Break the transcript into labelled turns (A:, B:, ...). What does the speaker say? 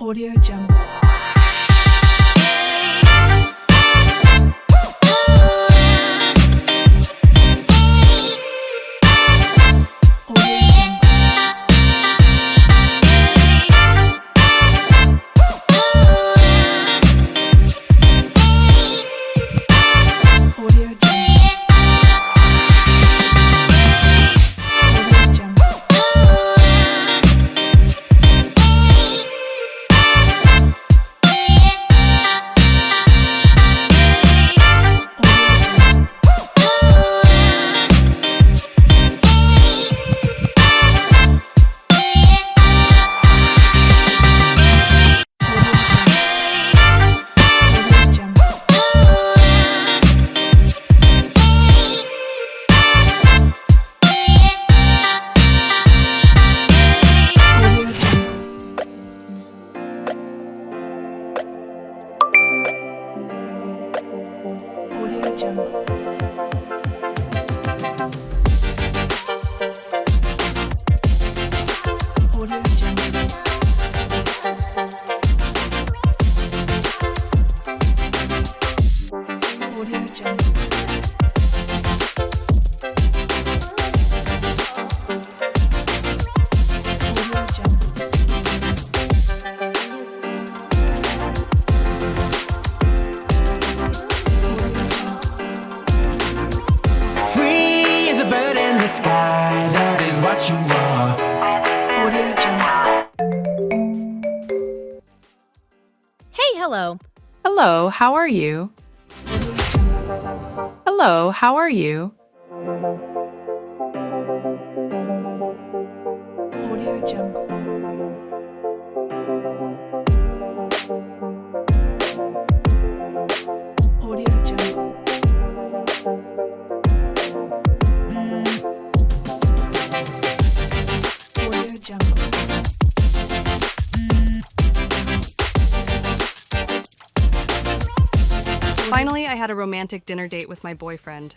A: Audio Jungle. Audio Jungle. Audio Jungle. Audio Jungle.
B: Free as a bird in the sky, that is what you are.
A: Audio Jungle.
C: Hey, hello.
D: Hello, how are you? Hello, how are you?
A: Audio Jungle. Audio Jungle. Audio Jungle.
E: Finally, I had a romantic dinner date with my boyfriend.